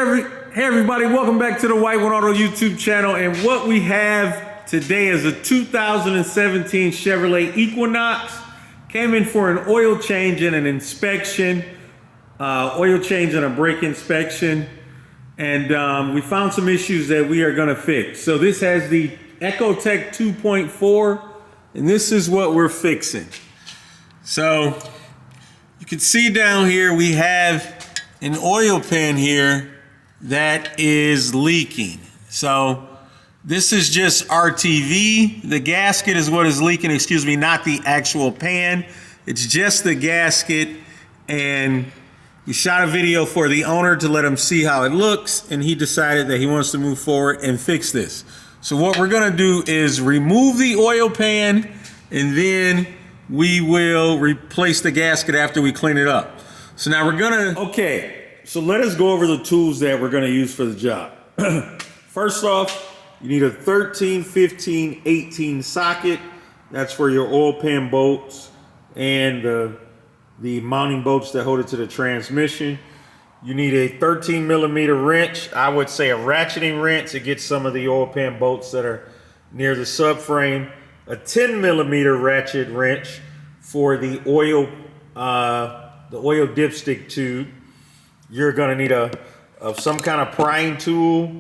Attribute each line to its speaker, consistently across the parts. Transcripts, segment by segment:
Speaker 1: Hey everybody, welcome back to the White One Auto YouTube channel. And what we have today is a 2017 Chevrolet Equinox. Came in for an oil change and an inspection, oil change and a brake inspection. And we found some issues that we are gonna fix. So this has the EcoTech 2.4, and this is what we're fixing. So you can see down here we have an oil pan here that is leaking. So this is just RTV. The gasket is what is leaking, excuse me, not the actual pan. It's just the gasket. And we shot a video for the owner to let him see how it looks, and he decided that he wants to move forward and fix this. So what we're gonna do is remove the oil pan, and then we will replace the gasket after we clean it up. So now we're gonna, okay, so let us go over the tools that we're gonna use for the job. First off, you need a 13, 15, 18 socket. That's for your oil pan bolts and the mounting bolts that hold it to the transmission. You need a 13 millimeter wrench. I would say a ratcheting wrench to get some of the oil pan bolts that are near the subframe. A 10 millimeter ratchet wrench for the oil dipstick tube. You're gonna need some kind of prying tool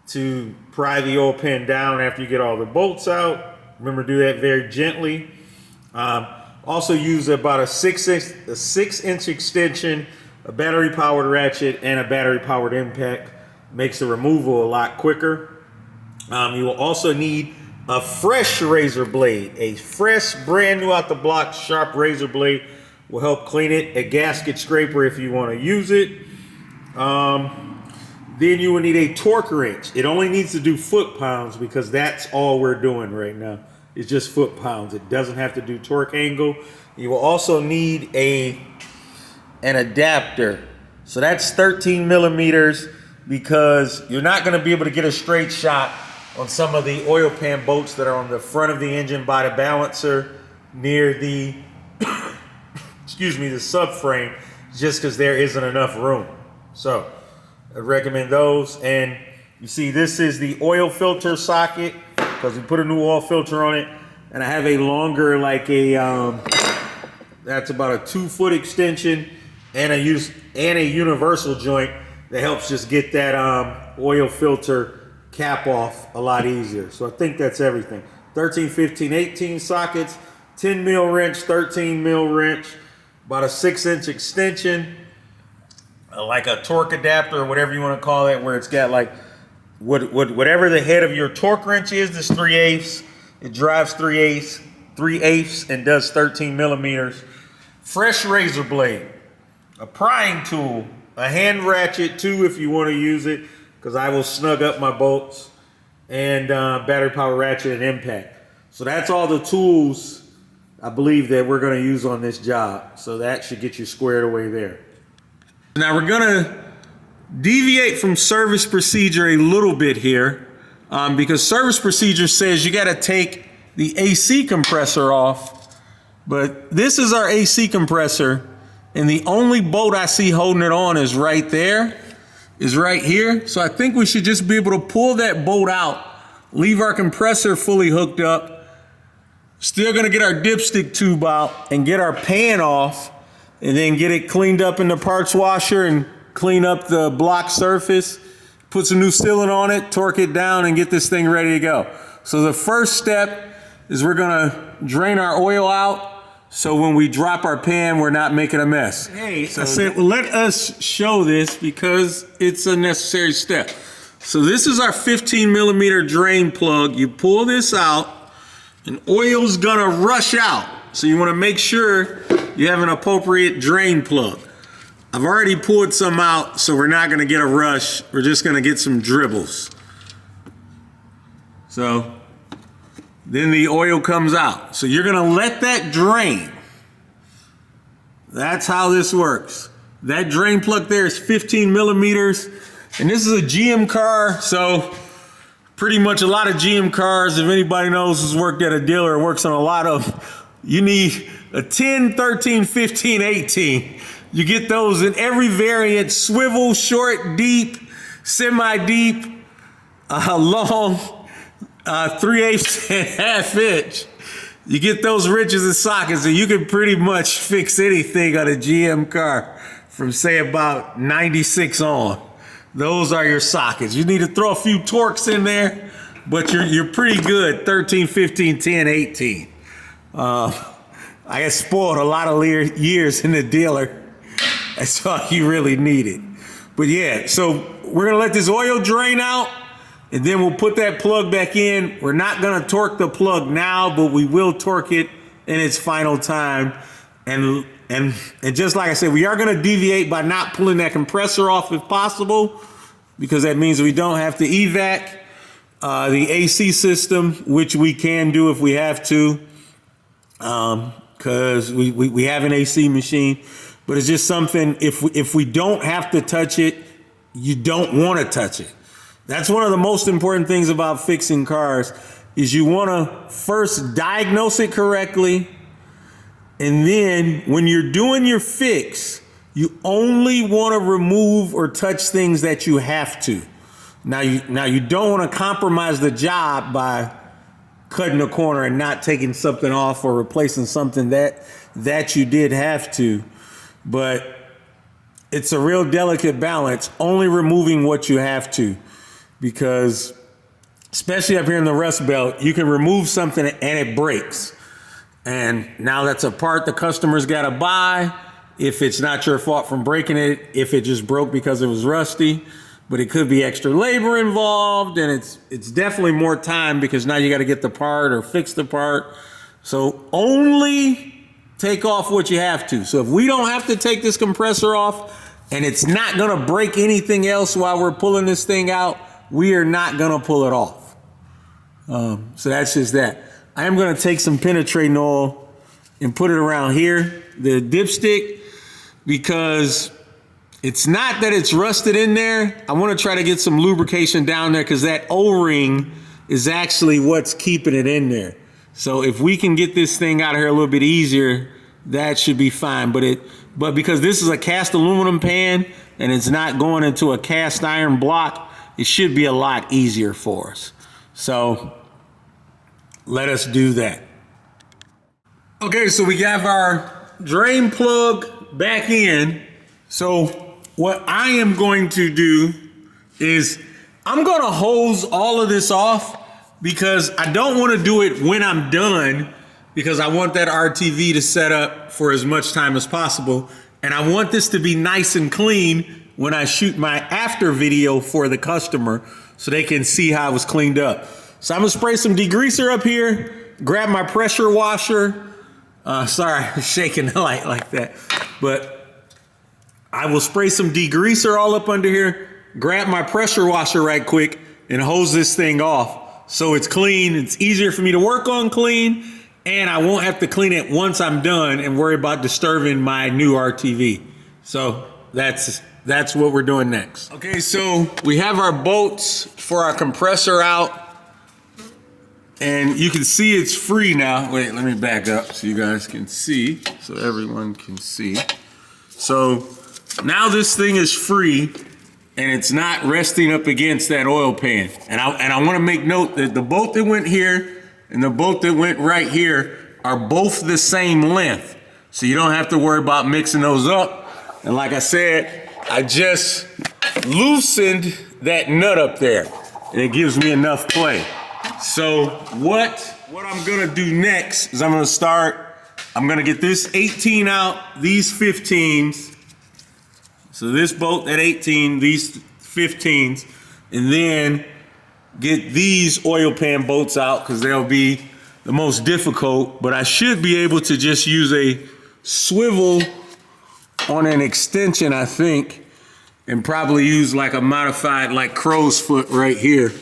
Speaker 1: to pry the oil pan down after you get all the bolts out. Remember, do that very gently. Also use about a 6-inch extension, a battery powered ratchet, and a battery powered impact. Makes the removal a lot quicker. You will also need a fresh razor blade. A fresh, brand new out the block, sharp razor blade will help clean it. A gasket scraper if you want to use it. Then you will need a torque wrench. It only needs to do foot-pounds because that's all we're doing right now. It's just foot-pounds. It doesn't have to do torque angle. You will also need an adapter. So that's 13 millimeters because you're not going to be able to get a straight shot on some of the oil pan bolts that are on the front of the engine by the balancer near the excuse me, the subframe, just because there isn't enough room. So I recommend those. And you see, this is the oil filter socket because we put a new oil filter on it. And I have a longer, like that's about a 2-foot extension and a universal joint that helps just get that oil filter cap off a lot easier. So I think that's everything. 13, 15, 18 sockets, 10 mil wrench, 13 mil wrench, about a 6-inch extension, like a torque adapter or whatever you want to call it, where it's got like whatever the head of your torque wrench is, this 3/8. It drives 3/8 and does 13 millimeters. Fresh razor blade, a prying tool, a hand ratchet too if you want to use it, because I will snug up my bolts, and battery power ratchet and impact. So that's all the tools I believe that we're going to use on this job. So that should get you squared away there. Now we're going to deviate from service procedure a little bit here because service procedure says you got to take the AC compressor off. But this is our AC compressor, and the only bolt I see holding it on is right there. Is right here. So I think we should just be able to pull that bolt out, leave our compressor fully hooked up, still gonna get our dipstick tube out and get our pan off, and then get it cleaned up in the parts washer and clean up the block surface, put some new sealant on it, torque it down, and get this thing ready to go. So the first step is we're gonna drain our oil out, so when we drop our pan, we're not making a mess. Hey, so I said, well, let us show this because it's a necessary step. So this is our 15 millimeter drain plug. You pull this out, and oil's gonna rush out. So you wanna make sure you have an appropriate drain plug. I've already pulled some out, so we're not gonna get a rush. We're just gonna get some dribbles. So then the oil comes out. So you're gonna let that drain. That's how this works. That drain plug there is 15 millimeters. And this is a GM car, so pretty much a lot of GM cars, if anybody knows who's worked at a dealer or works on a lot of, you need a 10, 13, 15, 18 You get those in every variant: swivel, short, deep, semi-deep, long, 3/8 and 1/2 inch. You get those wrenches and sockets, and you can pretty much fix anything on a GM car from, say, about 96 on. Those are your sockets. You need to throw a few torques in there, but you're pretty good. 13, 15, 10, 18. I got spoiled a lot of years in the dealer. That's all you really needed. But yeah, so we're gonna let this oil drain out, and then we'll put that plug back in. We're not gonna torque the plug now, but we will torque it in its final time. And just like I said, we are gonna deviate by not pulling that compressor off if possible, because that means we don't have to evac the AC system, which we can do if we have to, because we have an AC machine. But it's just something, if we don't have to touch it, you don't want to touch it. That's one of the most important things about fixing cars, is you want to first diagnose it correctly, and then when you're doing your fix, you only want to remove or touch things that you have to. Now you don't want to compromise the job by cutting a corner and not taking something off or replacing something that you did have to. But it's a real delicate balance, only removing what you have to, because especially up here in the Rust Belt, you can remove something and it breaks. And now that's a part the customer's got to buy if it's not your fault from breaking it, if it just broke because it was rusty. But it could be extra labor involved, and it's definitely more time, because now you got to get the part or fix the part. So only take off what you have to. So if we don't have to take this compressor off and it's not gonna break anything else while we're pulling this thing out, we are not gonna pull it off. So that's just that. I am gonna take some penetrating oil and put it around here, the dipstick, because it's not that it's rusted in there. I wanna try to get some lubrication down there, because that O-ring is actually what's keeping it in there. So if we can get this thing out of here a little bit easier, that should be fine. But because this is a cast aluminum pan and it's not going into a cast iron block, it should be a lot easier for us. So let us do that. Okay, so we have our drain plug back in. So what I am going to do is I'm gonna hose all of this off, because I don't want to do it when I'm done, because I want that RTV to set up for as much time as possible. And I want this to be nice and clean when I shoot my after video for the customer, so they can see how it was cleaned up. So I'm gonna spray some degreaser up here, grab my pressure washer. Sorry, I'm shaking the light like that. But I will spray some degreaser all up under here, grab my pressure washer right quick, and hose this thing off. So it's clean, it's easier for me to work on clean, and I won't have to clean it once I'm done and worry about disturbing my new RTV. So that's what we're doing next. Okay, so we have our bolts for our compressor out, and you can see it's free now. Wait, let me back up so you guys can see, so everyone can see. So now this thing is free, and it's not resting up against that oil pan. And I want to make note that the bolt that went here and the bolt that went right here are both the same length. So you don't have to worry about mixing those up. And like I said, I just loosened that nut up there, and it gives me enough play. So what I'm gonna do next is I'm gonna get this 18 out, these 15s. So this bolt at 18, these 15s, and then get these oil pan bolts out, because they'll be the most difficult. But I should be able to just use a swivel on an extension, I think, and probably use like a modified like crow's foot right here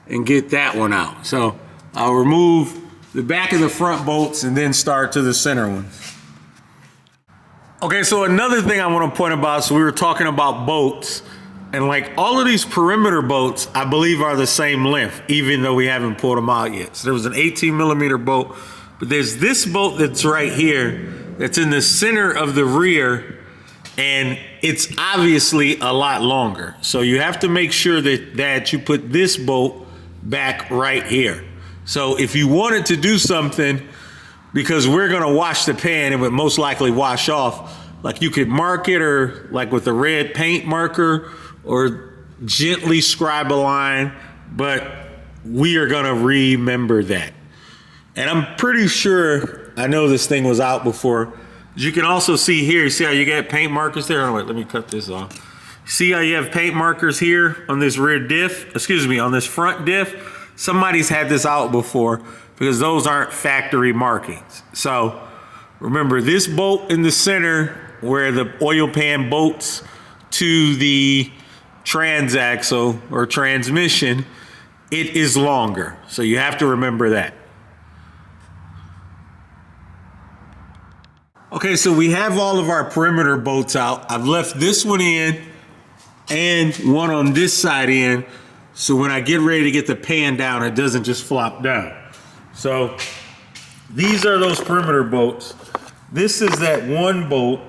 Speaker 1: and get that one out. So I'll remove the back and the front bolts and then start to the center ones. Okay, so another thing I want to point about, so we were talking about bolts, and like all of these perimeter bolts, I believe are the same length, even though we haven't pulled them out yet. So there was an 18mm bolt, but there's this bolt that's right here, that's in the center of the rear, and it's obviously a lot longer. So you have to make sure that you put this bolt back right here. So if you wanted to do something, because we're gonna wash the pan, it would most likely wash off, like you could mark it, or like with a red paint marker, or gently scribe a line, but we are gonna remember that. And I'm pretty sure, I know this thing was out before. You can also see here, you see how you got paint markers there? Oh wait, let me cut this off. See how you have paint markers here on this rear diff, on this front diff? Somebody's had this out before, because those aren't factory markings. So remember, this bolt in the center where the oil pan bolts to the transaxle or transmission, it is longer. So you have to remember that. Okay, so we have all of our perimeter bolts out. I've left this one in and one on this side in, so when I get ready to get the pan down, it doesn't just flop down. So these are those perimeter bolts. This is that one bolt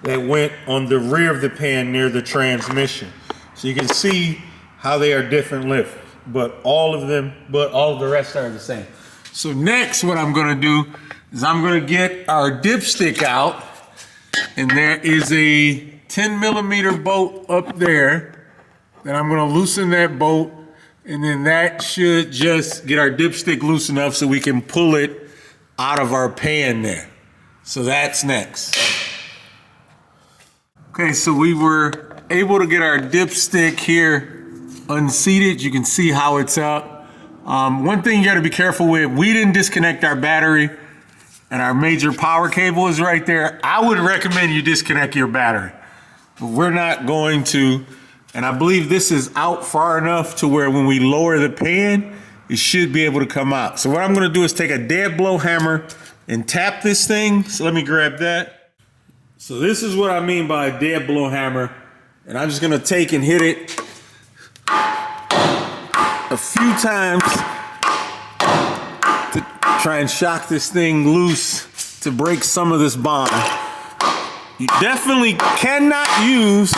Speaker 1: that went on the rear of the pan near the transmission. So you can see how they are different lift, but all of the rest are the same. So next, what I'm gonna do is I'm gonna get our dipstick out, and there is a 10mm bolt up there that I'm gonna loosen that bolt, and then that should just get our dipstick loose enough so we can pull it out of our pan there. So that's next. Okay, so we were able to get our dipstick here unseated. You can see how it's up. One thing you gotta be careful with, we didn't disconnect our battery, and our major power cable is right there. I would recommend you disconnect your battery, but we're not going to. And I believe this is out far enough to where when we lower the pan, it should be able to come out. So what I'm gonna do is take a dead blow hammer and tap this thing. So let me grab that. So this is what I mean by a dead blow hammer. And I'm just gonna take and hit it a few times to try and shock this thing loose to break some of this bond. You definitely cannot use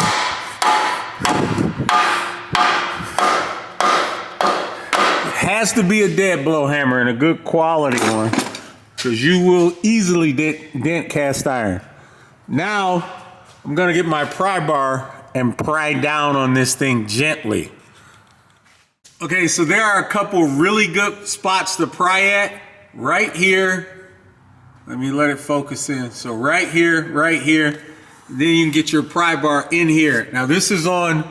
Speaker 1: has to be a dead blow hammer, and a good quality one, because you will easily dent cast iron. Now, I'm gonna get my pry bar and pry down on this thing gently. Okay, so there are a couple really good spots to pry at. Right here, let me let it focus in. So right here, then you can get your pry bar in here. Now this is on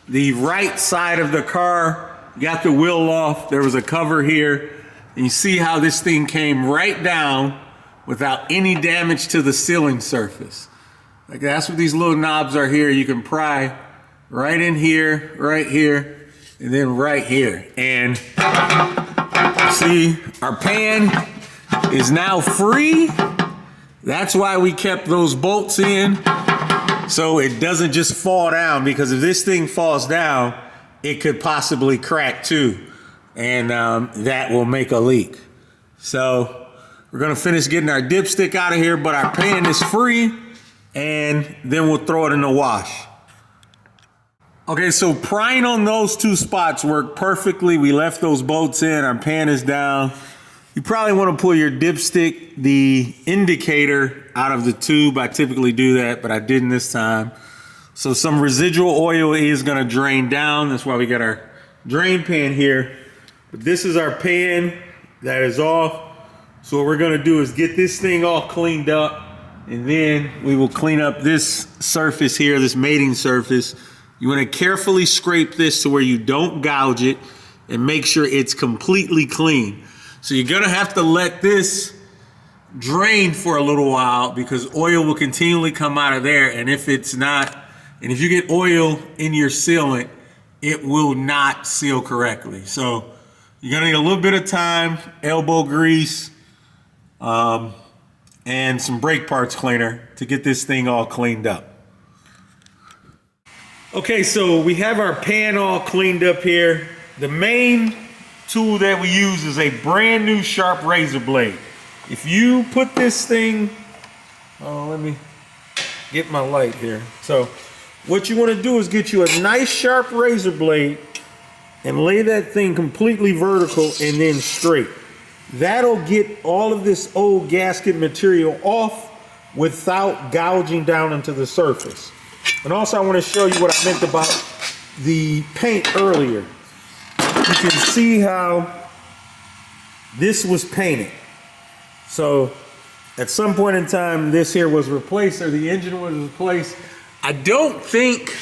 Speaker 1: the right side of the car. Got the wheel off, there was a cover here, and you see how this thing came right down without any damage to the sealing surface. Like, that's what these little knobs are here. You can pry right in here, and then right here. And see, our pan is now free. That's why we kept those bolts in, so it doesn't just fall down, because if this thing falls down, it could possibly crack too, and that will make a leak. So we're gonna finish getting our dipstick out of here, but our pan is free, and then we'll throw it in the wash. Okay, so prying on those two spots worked perfectly. We left those bolts in, our pan is down. You probably wanna pull your dipstick, the indicator, out of the tube. I typically do that, but I didn't this time. So some residual oil is gonna drain down. That's why we got our drain pan here. But this is our pan that is off. So what we're gonna do is get this thing all cleaned up, and then we will clean up this surface here, this mating surface. You wanna carefully scrape this to where you don't gouge it, and make sure it's completely clean. So you're gonna have to let this drain for a little while, because oil will continually come out of there, and if it's not, and if you get oil in your sealant, it will not seal correctly. So you're gonna need a little bit of time, elbow grease, and some brake parts cleaner to get this thing all cleaned up. Okay, so we have our pan all cleaned up here. The main tool that we use is a brand new sharp razor blade. If you put this thing, get my light here. So what you want to do is get you a nice sharp razor blade and lay that thing completely vertical and then straight. That'll get all of this old gasket material off without gouging down into the surface. And also I want to show you what I meant about the paint earlier. You can see how this was painted. So at some point in time, this here was replaced, or the engine was replaced. I don't think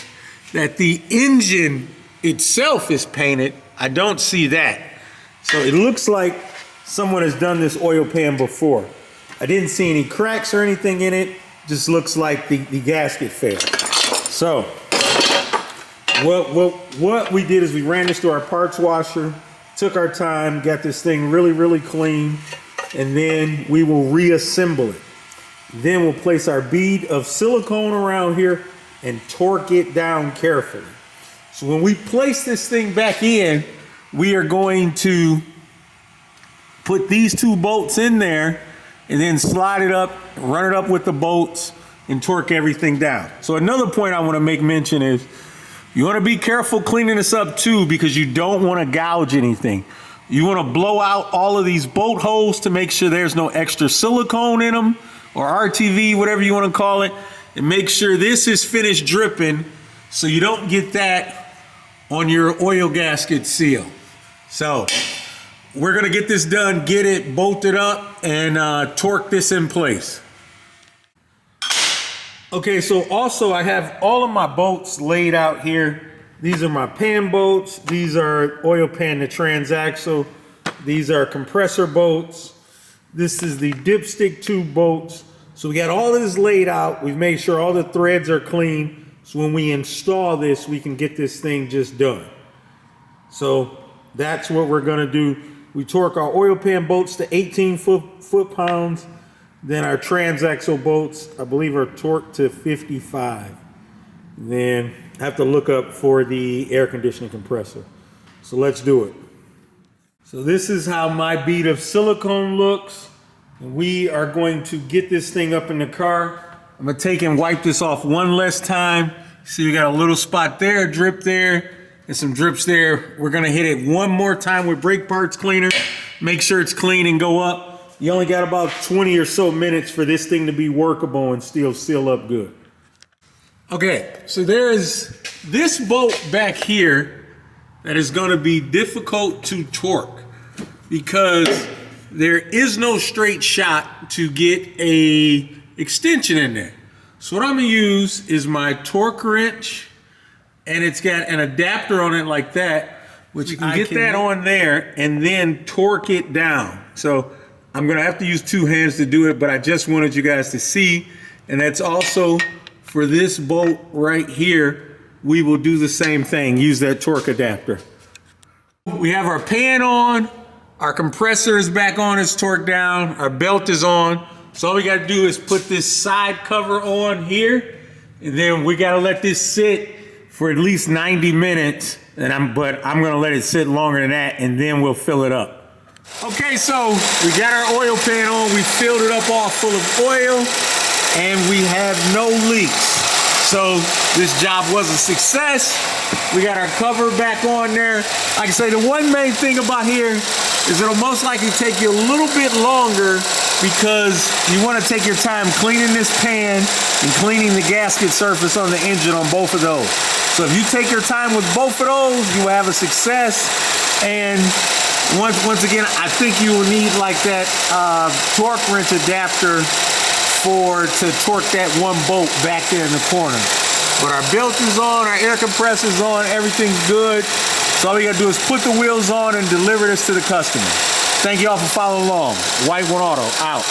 Speaker 1: that the engine itself is painted. I don't see that. So it looks like someone has done this oil pan before. I didn't see any cracks or anything in it. Just looks like the gasket failed. So what we did is we ran this through our parts washer, took our time, got this thing really, really clean, and then we will reassemble it. Then we'll place our bead of silicone around here and torque it down carefully. So when we place this thing back in, we are going to put these 2 bolts in there and then slide it up, run it up with the bolts, and torque everything down. So another point I want to make mention is you want to be careful cleaning this up too, because you don't want to gouge anything. You want to blow out all of these bolt holes to make sure there's no extra silicone in them, or RTV, whatever you want to call it, and make sure this is finished dripping so you don't get that on your oil gasket seal. So we're going to get this done, get it bolted up, and torque this in place. Okay, so also I have all of my bolts laid out here. These are my pan bolts. These are oil pan to transaxle. These are compressor bolts. This is the dipstick tube bolts. So we got all of this laid out. We've made sure all the threads are clean. So when we install this, we can get this thing just done. So that's what we're gonna do. We torque our oil pan bolts to 18 foot-pounds. Then our transaxle bolts, I believe, are torqued to 55. Then I have to look up for the air conditioning compressor. So let's do it. So this is how my bead of silicone looks. And we are going to get this thing up in the car. I'm gonna take and wipe this off one less time. See, we got a little spot there, drip there, and some drips there. We're gonna hit it one more time with brake parts cleaner. Make sure it's clean and go up. You only got about 20 or so minutes for this thing to be workable and still seal up good. Okay, so there is this bolt back here that is going to be difficult to torque because there is no straight shot to get a extension in there. So what I'm going to use is my torque wrench, and it's got an adapter on it like that, which you can get that on there and then torque it down. So I'm gonna have to use 2 hands to do it, but I just wanted you guys to see. And that's also for this bolt right here. We will do the same thing, use that torque adapter. We have our pan on, our compressor is back on, it's torqued down, our belt is on. So all we gotta do is put this side cover on here, and then we gotta let this sit for at least 90 minutes. But I'm gonna let it sit longer than that, and then we'll fill it up. Okay, so we got our oil pan on, we filled it up all full of oil, and we have no leaks. So this job was a success. We got our cover back on there. Like I say, the one main thing about here is it'll most likely take you a little bit longer because you want to take your time cleaning this pan and cleaning the gasket surface on the engine on both of those. So if you take your time with both of those, you will have a success. And once again, I think you will need like that torque wrench adapter to torque that one bolt back there in the corner. But our belt is on, our air compressor's on, everything's good. So all we gotta do is put the wheels on and deliver this to the customer. Thank you all for following along. White One Auto, out.